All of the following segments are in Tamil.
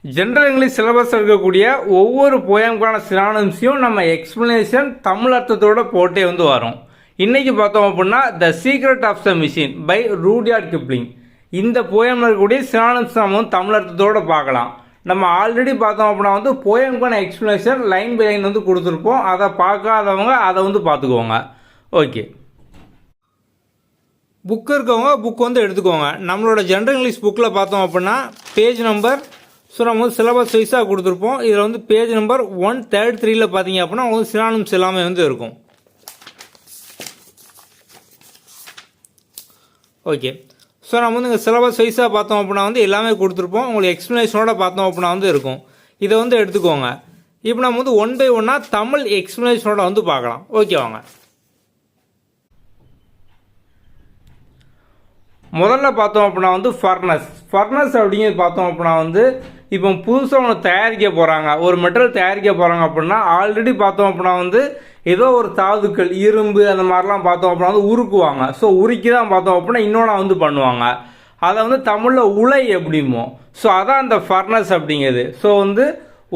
ஜென்ரல் இங்கிலீஷ் சிலபஸ் இருக்கக்கூடிய ஒவ்வொரு போயம்கான சினானிம்ஸையும் நம்ம எக்ஸ்பிளனேஷன் தமிழ் அர்த்தத்தோடு போட்டே வரோம். இன்றைக்கி பார்த்தோம் அப்படின்னா the secret of the machine by Rudyard Kipling. இந்த போயமில் இருக்கக்கூடிய சினானிம்ஸ் நம்ம தமிழ் அர்த்தத்தோடு பார்க்கலாம். நம்ம ஆல்ரெடி பார்த்தோம் அப்படின்னா போயம்கான எக்ஸ்பிளனேஷன் லைன் பை லைன் கொடுத்துருப்போம். அதை பார்க்காதவங்க அதை பார்த்துக்குவோங்க. ஓகே, புக் இருக்கவங்க புக் எடுத்துக்கோங்க. நம்மளோட ஜென்ரல் இங்கிலீஷ் புக்கில் பார்த்தோம் அப்படின்னா பேஜ் நம்பர் நம்ம சிலபஸ் வைஸாக கொடுத்துருப்போம். இதில் பேஜ் நம்பர் 133 பார்த்தீங்க அப்படின்னா சினானிம்ஸ் எல்லாமே இருக்கும். ஓகே, ஸோ நம்ம இங்கே சிலபஸ் வைஸாக பார்த்தோம் அப்படின்னா எல்லாமே கொடுத்துருப்போம். உங்களுக்கு எக்ஸ்ப்ளனேஷனோட பார்த்தோம் அப்படின்னா இருக்கும். இதை எடுத்துக்கோங்க. இப்போ நம்ம 1 by 1 தமிழ் எக்ஸ்ப்ளனேஷனோட பார்க்கலாம். ஓகே, வாங்க. முதல்ல பார்த்தோம் அப்படின்னா ஃபர்னஸ் அப்படிங்கிறது பார்த்தோம் அப்படின்னா இப்போ புதுசாக ஒன்று தயாரிக்க போகிறாங்க, ஒரு மெட்டீரியல் தயாரிக்க போகிறாங்க அப்படின்னா ஆல்ரெடி பார்த்தோம் அப்படின்னா ஏதோ ஒரு தாதுக்கள் இரும்பு அந்த மாதிரிலாம் பார்த்தோம் அப்படின்னா உருக்குவாங்க. ஸோ உருக்கி தான் பார்த்தோம் அப்படின்னா இன்னொன்று பண்ணுவாங்க. அதை தமிழில் உலை எப்படிமோ. ஸோ அதான் அந்த ஃபர்னஸ் அப்படிங்கிறது. ஸோ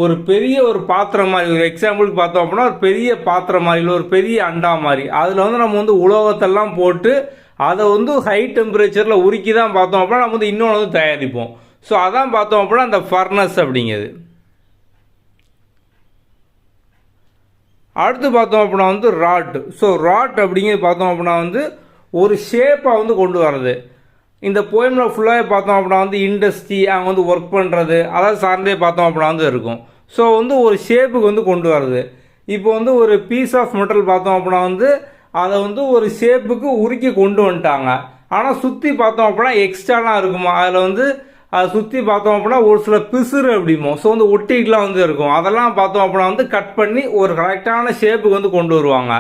ஒரு பெரிய ஒரு பாத்திரம் மாதிரி, ஒரு எக்ஸாம்பிளுக்கு பார்த்தோம் அப்படின்னா ஒரு பெரிய பாத்திரம் மாதிரி, இல்லை ஒரு பெரிய அண்டா மாதிரி, அதில் நம்ம உலோகத்தெல்லாம் போட்டு அதை ஹை டெம்பரேச்சரில் உருக்கி தான் பார்த்தோம் அப்படின்னா நம்ம இன்னொன்று தயாரிப்போம். ஸோ அதான் பார்த்தோம் அப்படின்னா அந்த ஃபர்னஸ் அப்படிங்கிறது. அடுத்து பார்த்தோம் அப்படின்னா ராட். ஸோ ராட் அப்படிங்கிறது பார்த்தோம் அப்படின்னா ஒரு ஷேப்பாக கொண்டு வர்றது. இந்த போயமில் ஃபுல்லாகவே பார்த்தோம் அப்படின்னா இண்டஸ்ட்ரி அவங்க ஒர்க் பண்ணுறது அதாவது சார்ந்தே பார்த்தோம் அப்படின்னா இருக்கும். ஸோ ஒரு ஷேப்புக்கு கொண்டு வர்றது. இப்போ ஒரு பீஸ் ஆஃப் மெட்டல் பார்த்தோம் அப்படின்னா அதை ஒரு ஷேப்புக்கு உருக்கி கொண்டு வந்துட்டாங்க. ஆனால் சுற்றி பார்த்தோம் அப்படின்னா எக்ஸ்ட்ராலாம் இருக்குமா, அதில் அதை சுற்றி பார்த்தோம் அப்படின்னா ஒரு சில பிசுறு அப்படிமோ. ஸோ ஒட்டிக்கெலாம் இருக்கும். அதெல்லாம் பார்த்தோம் அப்படின்னா கட் பண்ணி ஒரு கரெக்டான ஷேப்புக்கு கொண்டு வருவாங்க.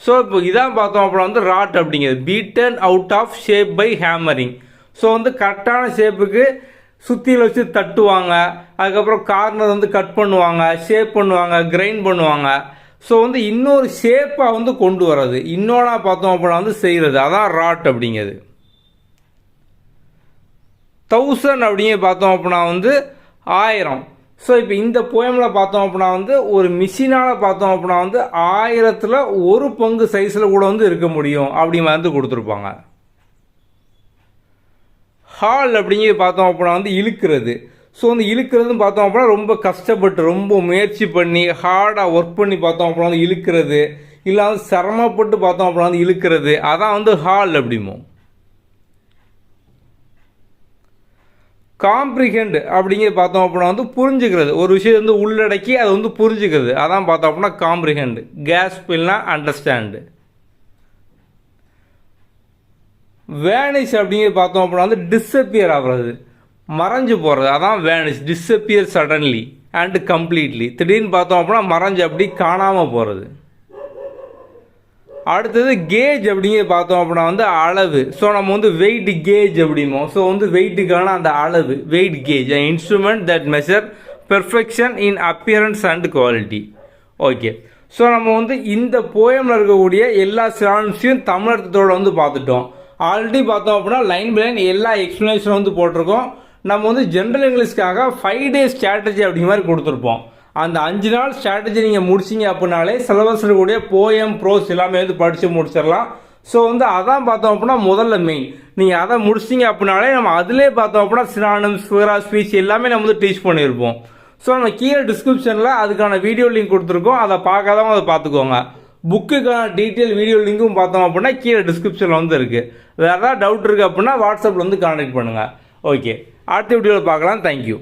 ஸோ இப்போ இதான் பார்த்தோம் அப்படின்னா ராட் அப்படிங்கிறது. Beaten out of shape by hammering. So கரெக்டான ஷேப்புக்கு சுற்றியில் வச்சு தட்டுவாங்க. அதுக்கப்புறம் கார்னர் கட் பண்ணுவாங்க, ஷேப் பண்ணுவாங்க, கிரைண்ட் பண்ணுவாங்க. ஸோ இன்னொரு ஷேப்பாக கொண்டு வர்றது, இன்னொன்னா பார்த்தோம் அப்படின்னா செய்கிறது, அதான் ராட் அப்படிங்கிறது. 1000 அப்படிங்க பார்த்தோம் அப்படின்னா 1000. ஸோ இப்போ இந்த போயமில் பார்த்தோம் அப்படின்னா ஒரு மிஷினால் பார்த்தோம் அப்படின்னா 1000ல் 1 பங்கு சைஸில் கூட இருக்க முடியும் அப்படி மாதிரி கொடுத்துருப்பாங்க. ஹால் அப்படிங்கிறது பார்த்தோம் அப்படின்னா இழுக்கிறது. ஸோ இழுக்கிறதுன்னு பார்த்தோம் அப்படின்னா ரொம்ப கஷ்டப்பட்டு ரொம்ப முயற்சி பண்ணி ஹார்டாக ஒர்க் பண்ணி பார்த்தோம் அப்படின்னா இழுக்கிறது, இல்லை சிரமப்பட்டு பார்த்தோம் அப்படின்னா இழுக்கிறது, அதான் ஹால் அப்படிமோ. காம்ப்ரிஹெண்ட் அப்படிங்கிறது பார்த்தோம் அப்படின்னா புரிஞ்சுக்கிறது, ஒரு விஷயம் உள்ளடக்கி அதை புரிஞ்சுக்கிறது, அதான் பார்த்தோம் அப்படின்னா காம்ப்ரிஹெண்ட். கேஸ்ப் இல்லைனா அண்டர்ஸ்டாண்டு. வேனிஷ் அப்படிங்கிறது பார்த்தோம் அப்படின்னா டிஸப்பியர் ஆகிறது, மறைஞ்சு போகிறது, அதான் vanish. Disappear suddenly and completely. திடீர்னு பார்த்தோம் அப்படின்னா மறைஞ்சு அப்படி காணாமல் போகிறது. அடுத்தது கேஜ் அப்படிங்கிறது பார்த்தோம் அப்படின்னா அளவு. ஸோ நம்ம வெயிட் கேஜ் அப்படிமோ. ஸோ வெயிட்டுக்கான அந்த அளவு, weight gauge, instrument that measure perfection in appearance and quality. Okay, so நம்ம இந்த போயமில் இருக்கக்கூடிய எல்லா சினானிம்ஸையும் தமிழ் அர்த்தத்தோடு பார்த்துட்டோம். ஆல்ரெடி பார்த்தோம் அப்படின்னா லைன் பை லைன் எல்லா எக்ஸ்ப்ளனேஷனும் போட்டிருக்கோம். நம்ம ஜென்ரல் இங்கிலீஷ்க்காக 5 days ஸ்ட்ராட்டஜி அப்படிங்கிற மாதிரி கொடுத்துருப்போம். அந்த 5 நாள் ஸ்ட்ராட்டஜி நீங்கள் முடிச்சிங்க அப்படின்னாலே சிலபஸில் கூடிய போயம் ப்ரோஸ் எல்லாமே படித்து முடிச்சிடலாம். ஸோ அதான் பார்த்தோம் அப்படின்னா முதல்ல மெயின். நீங்கள் அதை முடிச்சிங்க அப்படின்னாலே நம்ம அதிலே பார்த்தோம் அப்படின்னா சினானிம்ஸ், ஃபிகர் ஆஃப் ஸ்பீச் எல்லாமே நம்ம டீச் பண்ணியிருப்போம். ஸோ நம்ம கீழே டிஸ்கிரிப்ஷனில் அதுக்கான வீடியோ லிங்க் கொடுத்துருக்கோம். அதை பார்க்காதவங்க அதை பார்த்துக்கோங்க. புக்குக்கான டீட்டெயில் வீடியோ லிங்க்கும் பார்த்தோம் அப்படின்னா கீழே டிஸ்கிரிப்ஷனில் இருக்குது. வேறு ஏதாவது டவுட் இருக்குது அப்படின்னா வாட்ஸ்அப்பில் கான்டாக்ட் பண்ணுங்கள். ஓகே, அடுத்த வீடியோவில் பார்க்கலாம். தேங்க்யூ.